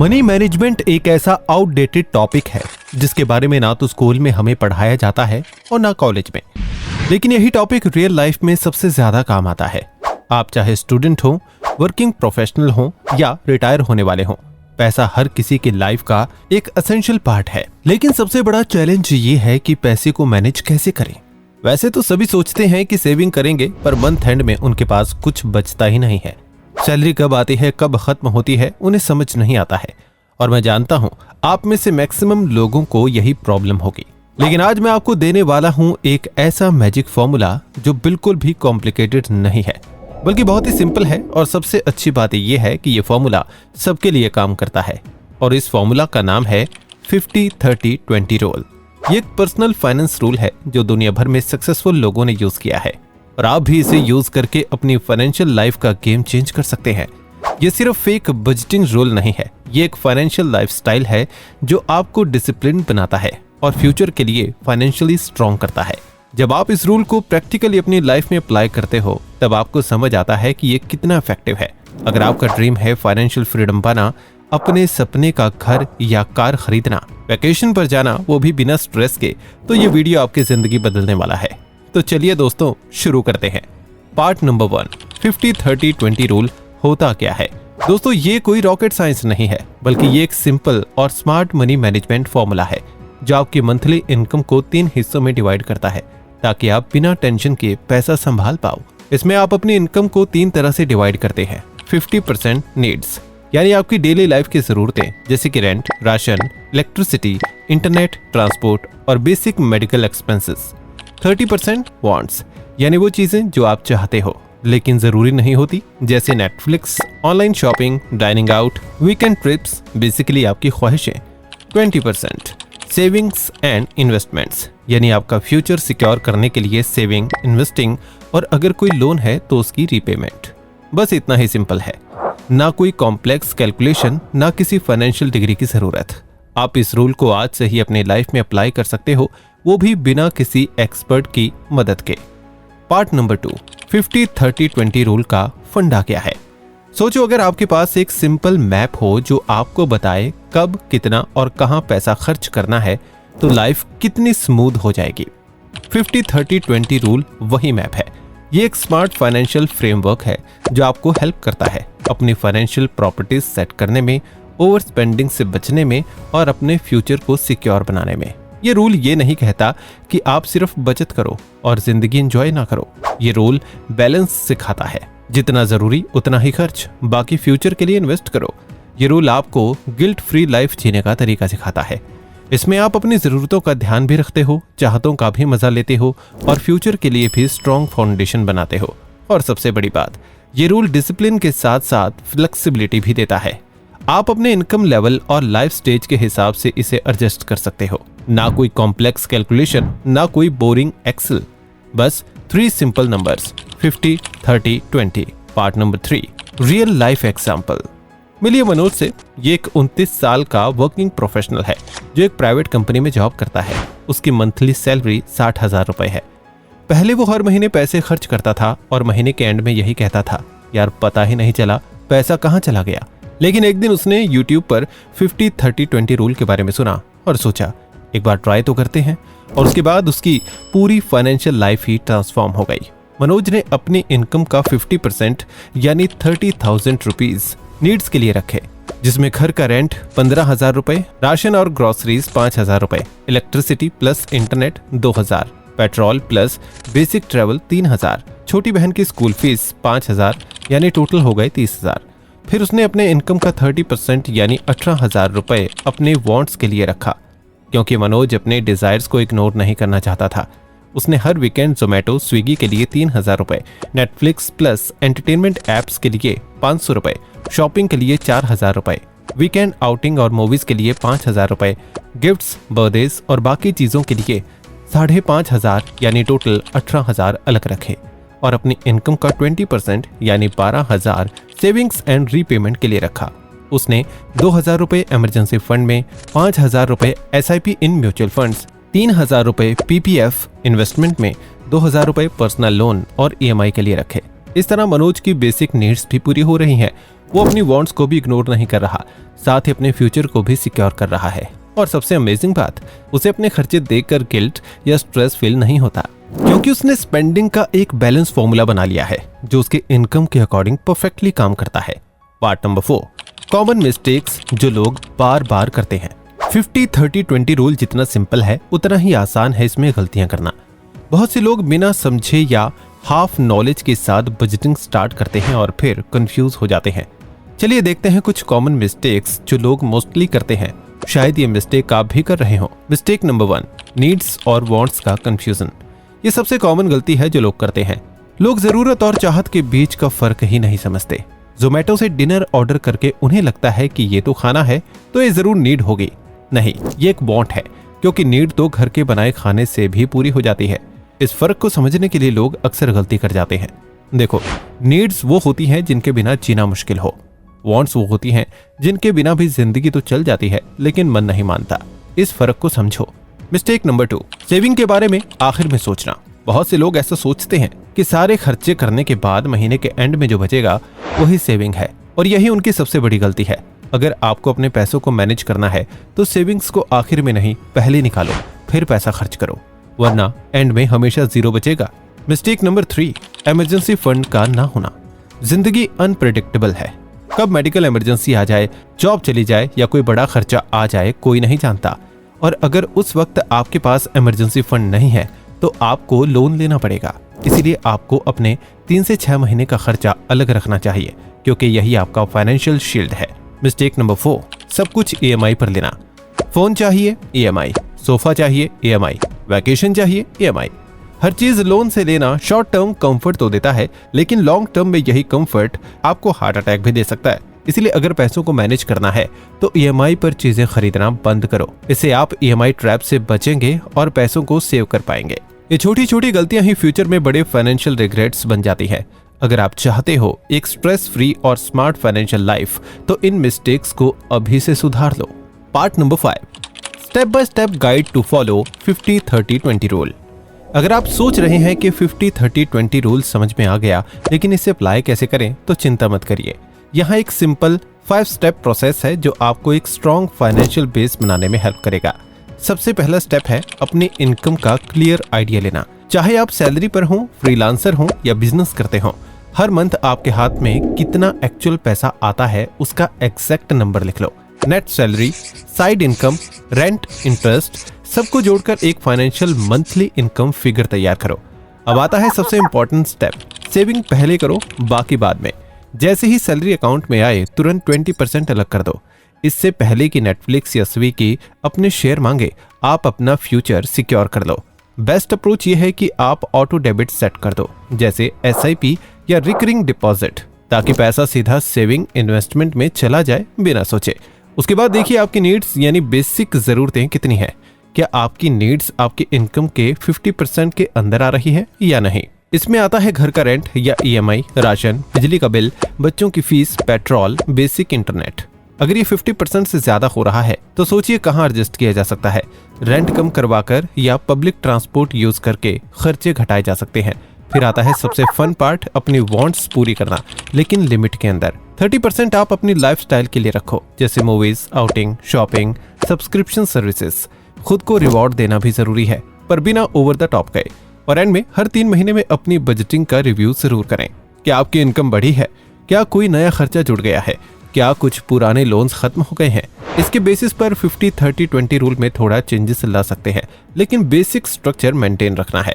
Money management एक ऐसा outdated topic है जिसके बारे में ना तो स्कूल में हमें पढ़ाया जाता है और ना कॉलेज में, लेकिन यही टॉपिक रियल लाइफ में सबसे ज्यादा काम आता है। आप चाहे स्टूडेंट हो, वर्किंग प्रोफेशनल हो या रिटायर होने वाले हो, पैसा हर किसी की लाइफ का एक एसेंशियल पार्ट है। लेकिन सबसे बड़ा चैलेंज ये है कि पैसे को मैनेज कैसे करें। वैसे तो सभी सोचते हैं कि सेविंग करेंगे, पर मंथ एंड में उनके पास कुछ बचता ही नहीं है। सैलरी कब आती है, कब खत्म होती है, उन्हें समझ नहीं आता है। और मैं जानता हूं आप में से मैक्सिमम लोगों को यही प्रॉब्लम होगी। लेकिन आज मैं आपको देने वाला हूं एक ऐसा मैजिक फॉर्मूला जो बिल्कुल भी कॉम्प्लिकेटेड नहीं है, बल्कि बहुत ही सिंपल है। और सबसे अच्छी बात यह है कि यह फॉर्मूला सबके लिए काम करता है। और इस फॉर्मूला का नाम है 50-30-20 रूल। ये एक पर्सनल फाइनेंस रूल है जो दुनिया भर में सक्सेसफुल लोगों ने यूज किया है, और आप भी इसे यूज करके अपनी फाइनेंशियल लाइफ का गेम चेंज कर सकते हैं। ये सिर्फ फेक बजटिंग रूल नहीं है, ये एक फाइनेंशियल लाइफस्टाइल है जो आपको डिसिप्लिन बनाता है और फ्यूचर के लिए फाइनेंशियली स्ट्रॉन्ग करता है। जब आप इस रूल को प्रैक्टिकली अपनी लाइफ में अप्लाई करते हो, तब आपको समझ आता है कि ये कितना इफेक्टिव है। अगर आपका ड्रीम है फाइनेंशियल फ्रीडम पाना, अपने सपने का घर या कार खरीदना, वैकेशन पर जाना, वो भी बिना स्ट्रेस के, तो ये वीडियो आपकी जिंदगी बदलने वाला है। तो चलिए दोस्तों शुरू करते हैं। पार्ट नंबर 1, 50-30-20 रूल होता क्या है। दोस्तों ये कोई रॉकेट साइंस नहीं है, बल्कि ये एक सिंपल और स्मार्ट मनी मैनेजमेंट फॉर्मूला है जो आपकी मंथली इनकम को 3 हिस्सों में डिवाइड करता है, ताकि आप बिना टेंशन के पैसा संभाल पाओ। इसमें आप अपनी इनकम को 3 तरह से डिवाइड करते हैं। 50% नीड्स, यानी आपकी डेली लाइफ की जरूरतें जैसे कि rent, ration, electricity, internet, transport और बेसिक मेडिकल एक्सपेंसेस। 30% वांट्स, यानी वो चीजें जो आप चाहते हो लेकिन जरूरी नहीं होती, जैसे Netflix, online shopping, dining out, weekend trips, basically आपकी ख्वाहिशें। 20% सेविंग्स एंड इन्वेस्टमेंट्स, यानी आपका फ्यूचर सिक्योर करने के लिए सेविंग, इन्वेस्टिंग और अगर कोई लोन है तो उसकी रीपेमेंट। बस इतना ही सिंपल है, ना कोई कॉम्प्लेक्स कैलकुलेशन, ना किसी फाइनेंशियल डिग्री की जरूरत। आप इस रूल को आज से ही अपने लाइफ में अप्लाई कर सकते हो, वो भी बिना किसी एक्सपर्ट की मदद के। पार्ट नंबर 2, 50-30-20 रूल का फंडा क्या है। सोचो अगर आपके पास एक सिंपल मैप हो जो आपको बताए कब, कितना और कहां पैसा खर्च करना है, तो लाइफ कितनी स्मूथ हो जाएगी। 50-30-20 रूल वही मैप है। ये एक स्मार्ट फाइनेंशियल फ्रेमवर्क है जो आपको हेल्प करता है अपनी फाइनेंशियल प्रॉपर्टीज सेट करने में, ओवर स्पेंडिंग से बचने में और अपने फ्यूचर को सिक्योर बनाने में। ये रूल ये नहीं कहता कि आप सिर्फ बचत करो और जिंदगी एंजॉय ना करो। ये रूल बैलेंस सिखाता है, जितना जरूरी उतना ही खर्च, बाकी फ्यूचर के लिए इन्वेस्ट करो। ये रूल आपको गिल्ट फ्री लाइफ जीने का तरीका सिखाता है। इसमें आप अपनी जरूरतों का ध्यान भी रखते हो, चाहतों का भी मजा लेते हो और फ्यूचर के लिए भी स्ट्रॉन्ग फाउंडेशन बनाते हो। और सबसे बड़ी बात, ये रूल डिसिप्लिन के साथ साथ फ्लेक्सिबिलिटी भी देता है। आप अपने इनकम लेवल और लाइफ स्टेज के हिसाब से इसे एडजस्ट कर सकते हो। ना कोई कॉम्प्लेक्स कैलकुलेशन, ना कोई बोरिंग एक्सेल, बस 3 simple numbers, 50-30-20। Part number 3, real life example. मिलिए मनोज से। ये एक 29 साल का वर्किंग प्रोफेशनल है जो एक प्राइवेट कंपनी में जॉब करता है। उसकी मंथली सैलरी 60,000 रुपए है। पहले वो हर महीने पैसे खर्च करता था और महीने के एंड में यही कहता था, यार पता ही नहीं चला पैसा कहाँ चला गया। लेकिन एक दिन उसने YouTube पर 50-30-20 रूल के बारे में सुना और सोचा एक बार ट्राई तो करते हैं, और उसके बाद उसकी पूरी फाइनेंशियल लाइफ ही ट्रांसफॉर्म हो गई। मनोज ने अपनी इनकम का 50% यानी 30,000 रुपीज नीड्स के लिए रखे, जिसमें घर का रेंट 15,000 रुपए, राशन और ग्रोसरीज 5,000 रुपए, electricity plus internet 2,000, petrol plus basic travel 3,000, छोटी बहन की स्कूल फीस 5,000, यानी टोटल हो गए 30,000। फिर उसने अपने इनकम का 30% यानी 18,000 रुपए अपने वांट्स के लिए रखा, क्योंकि मनोज अपने डिजायर्स को इग्नोर नहीं करना चाहता था। उसने हर वीकेंड जोमेटो, स्विगी के लिए 3,000 रुपए, नेटफ्लिक्स प्लस एंटरटेनमेंट एप्स के लिए 500 रुपए, शॉपिंग के लिए 4,000 रुपए, वीकेंड आउटिंग और मूवीज के लिए 5,000 रुपए, गिफ्ट्स, बर्थडेज और बाकी चीजों के लिए 5,500 यानी टोटल 18,000 अलग रखे, और अपनी इनकम का 20% यानी 12,000 सेविंग्स एंड रीपेमेंट के लिए रखा। उसने 2,000 रुपए इमरजेंसी फंड में, 5,000 रुपए SIP इन म्यूचुअल फंड्स, 3,000 रुपए PPF इन्वेस्टमेंट में, 2,000 रुपए पर्सनल लोन और EMI के लिए रखे। इस तरह मनोज की बेसिक नीड्स भी पूरी हो रही हैं वो अपनी वांट्स को भी इग्नोर नहीं कर रहा, साथ ही अपने फ्यूचर को भी सिक्योर कर रहा है। और सबसे अमेजिंग बात, उसे अपने खर्चे देखकर गिल्ट या स्ट्रेस फील नहीं होता, क्योंकि उसने स्पेंडिंग का एक बैलेंस फॉर्मूला बना लिया है जो उसके इनकम के अकॉर्डिंग परफेक्टली काम करता है। पार्ट नंबर 4, कॉमन मिस्टेक्स जो लोग बार बार करते हैं। 50-30-20 रूल जितना सिंपल है उतना ही आसान है इसमें गलतियां करना। बहुत से लोग बिना समझे या हाफ नॉलेज के साथ बजटिंग स्टार्ट करते हैं और फिर कंफ्यूज हो जाते हैं। चलिए देखते हैं कुछ कॉमन मिस्टेक्स जो लोग मोस्टली करते हैं। शायद ये मिस्टेक आप भी कर रहे हो। मिस्टेक नंबर 1, नीड्स और वांट्स का कंफ्यूजन। ये सबसे कॉमन गलती है जो लोग करते हैं। लोग जरूरत और चाहत के बीच का फर्क ही नहीं समझते। जोमेटो से डिनर ऑर्डर करके उन्हें लगता है कि ये तो खाना है तो ये जरूर नीड होगी। नहीं, ये एक वांट है, क्योंकि नीड तो घर के बनाए खाने से भी पूरी हो जाती है। इस फर्क को समझने के लिए लोग अक्सर गलती कर जाते हैं। देखो, नीड्स वो होती हैं जिनके बिना जीना मुश्किल हो। वांट्स वो होती हैं जिनके बिना भी जिंदगी तो चल जाती है लेकिन मन नहीं मानता। इस फर्क को समझो। मिस्टेक नंबर 2, सेविंग के बारे में आखिर में सोचना। बहुत से लोग ऐसा सोचते हैं कि सारे खर्चे करने के बाद महीने के एंड में जो बचेगा वही सेविंग है, और यही उनकी सबसे बड़ी गलती है। अगर आपको अपने पैसों को मैनेज करना है तो सेविंग्स को आखिर में नहीं, पहले निकालो, फिर पैसा खर्च करो, वरना एंड में हमेशा जीरो बचेगा। मिस्टेक नंबर 3, इमरजेंसी फंड का ना होना। जिंदगी अनप्रेडिक्टेबल है। कब मेडिकल इमरजेंसी आ जाए, जॉब चली जाए या कोई बड़ा खर्चा आ जाए, कोई नहीं जानता। और अगर उस वक्त आपके पास इमरजेंसी फंड नहीं है तो आपको लोन लेना पड़ेगा। इसीलिए आपको अपने 3 से 6 महीने का खर्चा अलग रखना चाहिए, क्योंकि यही आपका फाइनेंशियल शील्ड है। मिस्टेक नंबर 4, सब कुछ EMI पर लेना। फोन चाहिए EMI, सोफा चाहिए EMI, वैकेशन चाहिए EMI। हर चीज लोन से लेना शॉर्ट टर्म कंफर्ट तो देता है, लेकिन लॉन्ग टर्म में यही कंफर्ट आपको हार्ट अटैक भी दे सकता है। इसलिए अगर पैसों को मैनेज करना है तो EMI पर चीजें खरीदना बंद करो। इससे आप EMI ट्रैप से बचेंगे और पैसों को सेव कर पाएंगे। ये छोटी छोटी गलतियां ही फ्यूचर में बड़े फाइनेंशियल रिग्रेट्स बन जाती है। अगर आप चाहते हो एक स्ट्रेस फ्री और स्मार्ट फाइनेंशियल लाइफ, तो इन मिस्टेक्स को अभी से सुधार लो। Part number 5, step by step guide to follow 50-30-20 rule. अगर आप सोच रहे हैं कि 50-30-20 रूल समझ में आ गया, लेकिन इसे अप्लाई कैसे करें, तो चिंता मत करिए। यहाँ एक सिंपल 5 स्टेप प्रोसेस है जो आपको एक स्ट्रॉन्ग फाइनेंशियल बेस बनाने में हेल्प करेगा। सबसे पहला स्टेप है अपनी इनकम का क्लियर आइडिया लेना। चाहे आप सैलरी पर हो, फ्रीलांसर हो या बिजनेस करते हो, हर मंथ आपके हाथ में कितना एक्चुअल पैसा आता है उसका एग्जैक्ट नंबर लिख लो। Net salary, side income, rent, interest, सबको जोड़कर एक फाइनेंशियल मंथली इनकम फिगर तैयार करो। अब आता है सबसे इंपॉर्टेंट स्टेप, सेविंग पहले करो, बाकी बाद में। जैसे ही सैलरी अकाउंट में आए तुरंत 20% अलग कर दो। इससे पहले कि नेटफ्लिक्स या स्विगी अपने शेयर मांगे, आप अपना फ्यूचर सिक्योर कर लो। बेस्ट अप्रोच ये है कि आप ऑटो डेबिट सेट कर दो, जैसे SIP या रिकरिंग डिपॉजिट, ताकि पैसा सीधा सेविंग इन्वेस्टमेंट में चला जाए बिना सोचे। उसके बाद देखिए आपकी नीड्स यानी बेसिक जरूरतें कितनी है। क्या आपकी नीड्स आपकी इनकम के 50% के अंदर आ रही है या नहीं। इसमें आता है घर का रेंट या EMI, राशन, बिजली का बिल, बच्चों की फीस, पेट्रोल, बेसिक इंटरनेट। अगर ये 50% से ज्यादा हो रहा है तो सोचिए कहाँ एडजस्ट किया जा सकता है। रेंट कम करवाकर या पब्लिक ट्रांसपोर्ट यूज करके खर्चे घटाए जा सकते हैं। फिर आता है सबसे फन पार्ट, अपनी वांट्स पूरी करना, लेकिन लिमिट के अंदर। 30% आप अपनी लाइफस्टाइल के लिए रखो, जैसे movies, outing, shopping, subscription services. खुद को रिवॉर्ड देना भी जरूरी है, पर बिना ओवर द टॉप गए। और एंड में हर 3 महीने में अपनी बजटिंग का रिव्यू जरूर करें। क्या आपकी इनकम बढ़ी है? क्या कोई नया खर्चा जुड़ गया है? क्या कुछ पुराने लोन्स खत्म हो गए हैं? इसके बेसिस पर 50-30-20 रूल में थोड़ा चेंजेस ला सकते हैं, लेकिन बेसिक स्ट्रक्चर मेंटेन रखना है।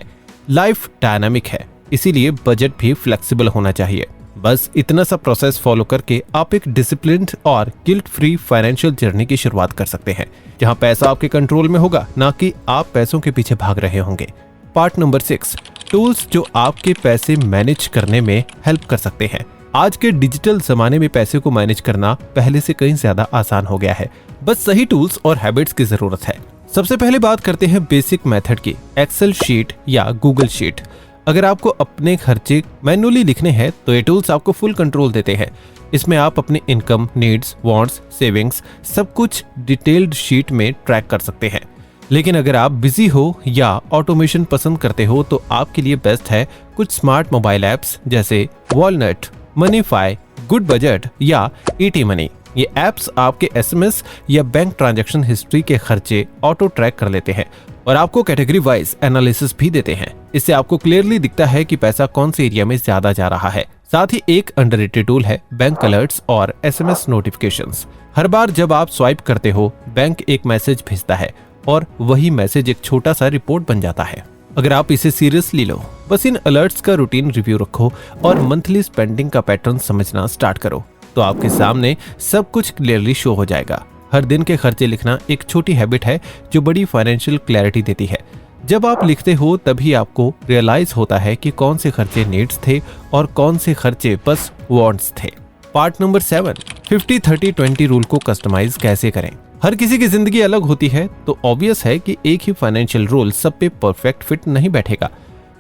लाइफ डायनामिक है, इसीलिए बजट भी फ्लेक्सिबल होना चाहिए। बस इतना सा प्रोसेस फॉलो करके आप एक डिसिप्लिन्ड और गिल्ट फ्री फाइनेंशियल जर्नी की शुरुआत कर सकते हैं, जहां पैसा आपके कंट्रोल में होगा, ना कि आप पैसों के पीछे भाग रहे होंगे। पार्ट नंबर 6, टूल्स जो आपके पैसे मैनेज करने में हेल्प कर सकते हैं। आज के डिजिटल जमाने में पैसे को मैनेज करना पहले से कहीं ज्यादा आसान हो गया है। बस सही टूल्स और हैबिट्स की जरूरत है। सबसे पहले बात करते हैं बेसिक मेथड की, एक्सेल शीट या गूगल शीट। अगर आपको अपने खर्चे मैन्युअली लिखने हैं तो ये टूल्स आपको फुल कंट्रोल देते हैं। इसमें आप अपनी इनकम, नीड्स, वांट्स, सेविंग्स सब कुछ डिटेल्ड शीट में ट्रैक कर सकते हैं। लेकिन अगर आप बिजी हो या ऑटोमेशन पसंद करते हो तो आपके लिए बेस्ट है कुछ स्मार्ट मोबाइल ऐप्स जैसे वॉलनट, मनीफाई, गुड बजट या ईटी मनी। ये ऐप्स आपके एसएमएस या बैंक ट्रांजैक्शन हिस्ट्री के खर्चे ऑटो ट्रैक कर लेते हैं और आपको कैटेगरी वाइज एनालिसिस भी देते हैं। इससे आपको क्लियरली दिखता है कि पैसा कौन से एरिया में ज्यादा जा रहा है। साथ ही एक अंडररेटेड टूल है बैंक अलर्ट्स और एसएमएस नोटिफिकेशंस। हर बार जब आप स्वाइप करते हो, बैंक एक मैसेज भेजता है और वही मैसेज एक छोटा सा रिपोर्ट बन जाता है। अगर आप इसे सीरियसली लो, बस इन अलर्ट्स का रूटीन रिव्यू रखो और मंथली स्पेंडिंग का पैटर्न समझना स्टार्ट करो, तो आपके सामने सब कुछ क्लियरली शो हो जाएगा। हर दिन के खर्चे लिखना एक छोटी हैबिट है जो बड़ी फाइनेंशियल क्लैरिटी देती है। जब आप लिखते हो तभी आपको रियलाइज होता है कि कौन से खर्चे नीड्स थे और कौन से खर्चे बस वांट्स थे। पार्ट नंबर 7, 50-30-20 रूल को कस्टमाइज कैसे करें। हर किसी की जिंदगी अलग होती है, तो ऑब्वियस है कि एक ही फाइनेंशियल रूल सब पे परफेक्ट फिट नहीं बैठेगा।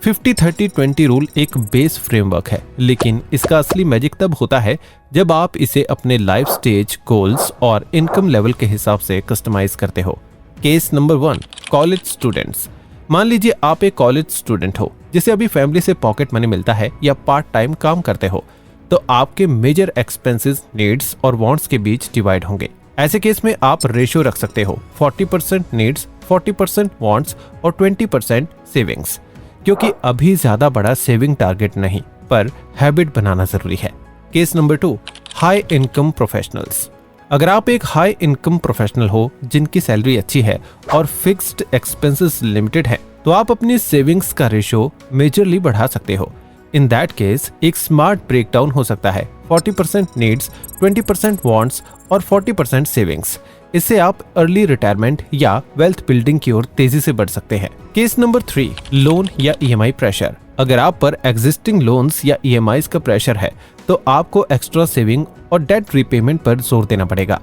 50-30-20 रूल एक बेस फ्रेमवर्क है, लेकिन इसका असली मैजिक तब होता है जब आप इसे अपने लाइफ स्टेज, गोल्स और इनकम लेवल के हिसाब से कस्टमाइज करते हो। Case number 1, college students. मान लीजिए आप एक कॉलेज स्टूडेंट हो जिसे अभी फैमिली से पॉकेट मनी मिलता है या पार्ट टाइम काम करते हो, तो आपके मेजर एक्सपेंसेस नीड्स और वांट्स के बीच डिवाइड होंगे। ऐसे केस में आप रेशियो रख सकते हो 40% नीड्स, 40% वांट्स और 20% सेविंग्स, क्योंकि अभी ज्यादा बड़ा सेविंग टारगेट नहीं, पर हैबिट बनाना जरूरी है। Case number 2, high income professionals. अगर आप एक हाई इनकम प्रोफेशनल हो जिनकी सैलरी अच्छी है और फिक्स्ड एक्सपेंसेस लिमिटेड है, तो आप अपनी सेविंग्स का रेशियो मेजरली बढ़ा सकते हो। इन दैट केस एक स्मार्ट ब्रेकडाउन हो सकता है 40% नीड्स, 20% वांट्स और 40% सेविंग्स। इससे आप अर्ली रिटायरमेंट या वेल्थ बिल्डिंग की ओर तेजी से बढ़ सकते हैं। केस नंबर 3, लोन या ईएमआई प्रेशर। अगर आप पर एग्जिस्टिंग लोन्स या ईएमआईज का प्रेशर है, तो आपको एक्स्ट्रा सेविंग और डेट रीपेमेंट पर जोर देना पड़ेगा।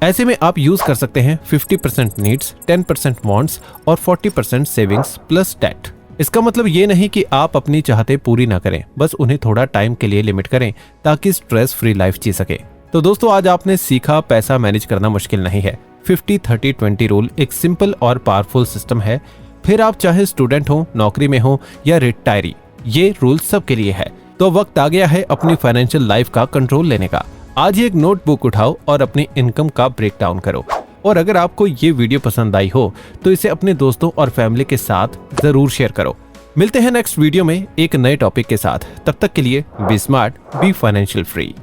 ऐसे में आप यूज कर सकते हैं 50% नीड्स, 10% वांट्स और 40% सेविंग्स प्लस डेट। इसका मतलब ये नहीं कि आप अपनी चाहते पूरी ना करें, बस उन्हें थोड़ा टाइम के लिए लिमिट करें ताकि स्ट्रेस फ्री लाइफ जी सके। तो दोस्तों, आज आपने सीखा पैसा मैनेज करना मुश्किल नहीं है। 50-30-20 रूल एक सिंपल और पावरफुल सिस्टम है। फिर आप चाहे स्टूडेंट हो, नौकरी में हो या रिटायरी, ये रूल सबके लिए है। तो वक्त आ गया है अपनी फाइनेंशियल लाइफ का कंट्रोल लेने का। आज ही एक नोटबुक उठाओ और अपनी इनकम का ब्रेक डाउन करो। और अगर आपको ये वीडियो पसंद आई हो तो इसे अपने दोस्तों और फैमिली के साथ जरूर शेयर करो। मिलते हैं नेक्स्ट वीडियो में एक नए टॉपिक के साथ। तब तक के लिए be smart, be financial free.